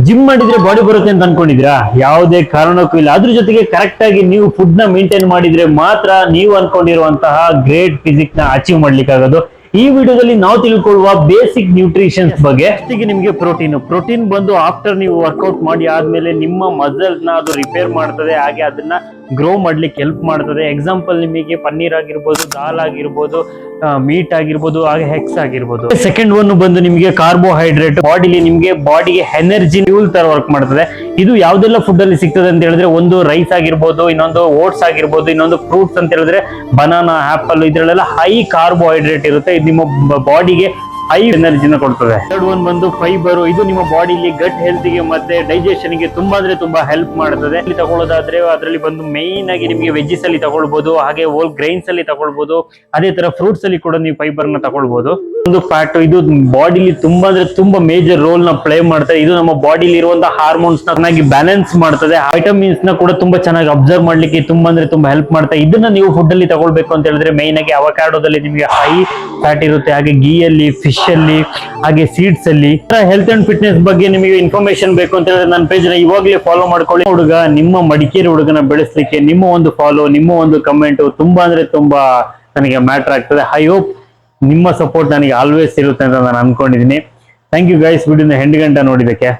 Gym ಮಾಡಿದ್ರೆ body ಬರುತ್ತೆ ಅಂತ ಅನ್ಕೊಂಡಿದ್ರಾ? ಯಾವುದೇ ಕಾರಣಕ್ಕೂ ಇಲ್ಲ. ಅದ್ರ ಜೊತೆಗೆ ಕರೆಕ್ಟ್ ಆಗಿ ನೀವು ಫುಡ್ ನ ಮೇಂಟೈನ್ ಮಾಡಿದ್ರೆ ಮಾತ್ರ ನೀವು ಅನ್ಕೊಂಡಿರುವಂತಹ ಗ್ರೇಟ್ ಫಿಸಿಕ್ ನ ಅಚೀವ್ ಮಾಡ್ಲಿಕ್ಕೆ ಆಗೋದು. ಈ ವಿಡಿಯೋದಲ್ಲಿ ನಾವು ತಿಳ್ಕೊಳ್ಳುವ ಬೇಸಿಕ್ ನ್ಯೂಟ್ರಿಷನ್ಸ್ ಬಗ್ಗೆ. ಫಸ್ಟಿಗೆ ನಿಮಗೆ ಪ್ರೋಟೀನ್ ಬಂದು ಆಫ್ಟರ್ ನೀವು ವರ್ಕೌಟ್ ಮಾಡಿ ಆದ್ಮೇಲೆ ನಿಮ್ಮ ಮಸಲ್ಸ್ ನ ಅದು ರಿಪೇರ್ ಮಾಡ್ತದೆ, ಹಾಗೆ ಅದನ್ನ ಗ್ರೋ ಮಾಡ್ಲಿಕ್ಕೆ ಹೆಲ್ಪ್ ಮಾಡ್ತದೆ. ಎಕ್ಸಾಂಪಲ್ ನಿಮಗೆ ಪನ್ನೀರ್ ಆಗಿರ್ಬೋದು, ದಾಲ್ ಆಗಿರ್ಬೋದು, ಮೀಟ್ ಆಗಿರ್ಬೋದು, ಹಾಗೆ ಹೆಕ್ಸ್ ಆಗಿರ್ಬೋದು. ಸೆಕೆಂಡ್ ಒನ್ ಬಂದು ನಿಮಗೆ ಕಾರ್ಬೋಹೈಡ್ರೇಟ್. ಬಾಡಿಗೆ ಎನರ್ಜಿ ಫ್ಯೂಲ್ ತರ ವರ್ಕ್ ಮಾಡ್ತದೆ. ಇದು ಯಾವ್ದೆಲ್ಲ ಫುಡ್ ಅಲ್ಲಿ ಸಿಗ್ತದೆ ಅಂತ ಹೇಳಿದ್ರೆ, ಒಂದು ರೈಸ್ ಆಗಿರ್ಬೋದು, ಇನ್ನೊಂದು ಓಟ್ಸ್ ಆಗಿರ್ಬೋದು, ಇನ್ನೊಂದು ಫ್ರೂಟ್ಸ್ ಅಂತ ಹೇಳಿದ್ರೆ ಬನಾನಾ, ಆಪಲ್, ಇದ್ರಲ್ಲೆಲ್ಲ ಹೈ ಕಾರ್ಬೋಹೈಡ್ರೇಟ್ ಇರುತ್ತೆ. ಇದು ನಿಮ್ಮ ಬಾಡಿಗೆ ಹೈ ಎನರ್ಜಿನ ಕೊಡ್ತದೆ. ಥರ್ಡ್ ಒನ್ ಬಂದು ಫೈಬರ್. ಇದು ನಿಮ್ಮ ಬಾಡಿಲಿ ಗಟ್ ಹೆಲ್ತ್ ಗೆ ಮತ್ತೆ ಡೈಜೆಷನ್ ಗೆ ತುಂಬಾ ಅಂದ್ರೆ ತುಂಬಾ ಹೆಲ್ಪ್ ಮಾಡ್ತದೆ. ಇಲ್ಲಿ ತಗೊಳ್ಳೋದಾದ್ರೆ ಅದರಲ್ಲಿ ಬಂದು ಮೈನ್ ಆಗಿ ನಿಮಗೆ ವೆಜ್ಜಸ್ ಅಲ್ಲಿ ತಗೊಳ್ಬಹುದು, ಹಾಗೆ ಹೋಲ್ ಗ್ರೈನ್ಸ್ ಅಲ್ಲಿ ತಗೊಳ್ಬಹುದು, ಅದೇ ತರ ಫ್ರೂಟ್ಸ್ ಅಲ್ಲಿ ಕೂಡ ನೀವು ಫೈಬರ್ ನ ತಗೊಳ್ಬಹುದು. ಒಂದು ಫ್ಯಾಟ್, ಇದು ಬಾಡಿಲಿ ತುಂಬಾ ಅಂದ್ರೆ ತುಂಬಾ ಮೇಜರ್ ರೋಲ್ ನ ಪ್ಲೇ ಮಾಡ್ತದೆ. ಇದು ನಮ್ಮ ಬಾಡಿಲಿ ಇರುವಂತಹ ಹಾರ್ಮೋನ್ಸ್ ನ ಚೆನ್ನಾಗಿ ಬ್ಯಾಲೆನ್ಸ್ ಮಾಡ್ತದೆ. ವಿಟಮಿನ್ಸ್ ನ ಕೂಡ ತುಂಬಾ ಚೆನ್ನಾಗಿ ಅಬ್ಸರ್ವ್ ಮಾಡ್ಲಿಕ್ಕೆ ತುಂಬಾ ಅಂದ್ರೆ ತುಂಬಾ ಹೆಲ್ಪ್ ಮಾಡ್ತದೆ. ಇದನ್ನ ನೀವು ಫುಡ್ ಅಲ್ಲಿ ತಗೊಳ್ಬೇಕು ಅಂತ ಹೇಳಿದ್ರೆ ಮೈನ್ ಆಗಿ ಅವಕಾಡೋದಲ್ಲಿ ನಿಮಗೆ ಹೈ ಫ್ಯಾಟ್ ಇರುತ್ತೆ, ಹಾಗೆ ಗೀ ಅಲ್ಲಿ, ಫಿಶ್ ಅಲ್ಲಿ, ಹಾಗೆ ಸೀಡ್ಸ್ ಅಲ್ಲಿ. ಹೆಲ್ತ್ ಅಂಡ್ ಫಿಟ್ನೆಸ್ ಬಗ್ಗೆ ನಿಮಗೆ ಇನ್ಫಾರ್ಮೇಶನ್ ಬೇಕು ಅಂತ ಹೇಳಿದ್ರೆ ನನ್ನ ಪೇಜ್ ನ ಇವಾಗಲೇ ಫಾಲೋ ಮಾಡ್ಕೊಳ್ಳಿ. ನಿಮ್ಮ ಮಡಿಕೇರಿ ಹುಡುಗನ ಬೆಳೆಸಲಿಕ್ಕೆ ನಿಮ್ಮ ಒಂದು ಫಾಲೋ, ನಿಮ್ಮ ಒಂದು ಕಮೆಂಟ್ ತುಂಬಾ ಅಂದ್ರೆ ತುಂಬಾ ನನಗೆ ಮ್ಯಾಟರ್ ಆಗ್ತದೆ. ಐ ಹೋಪ್ ನಿಮ್ಮ ಸಪೋರ್ಟ್ ನನಗೆ ಆಲ್ವೇಸ್ ಇರುತ್ತೆ ಅಂತ ನಾನು ಅನ್ಕೊಂಡಿದ್ದೀನಿ. ಥ್ಯಾಂಕ್ ಯು ಗೈಸ್, ವಿಡಿಯೋನ ಎಂಡ್ ಗಂಟೆ ನೋಡಿದಕ್ಕೆ.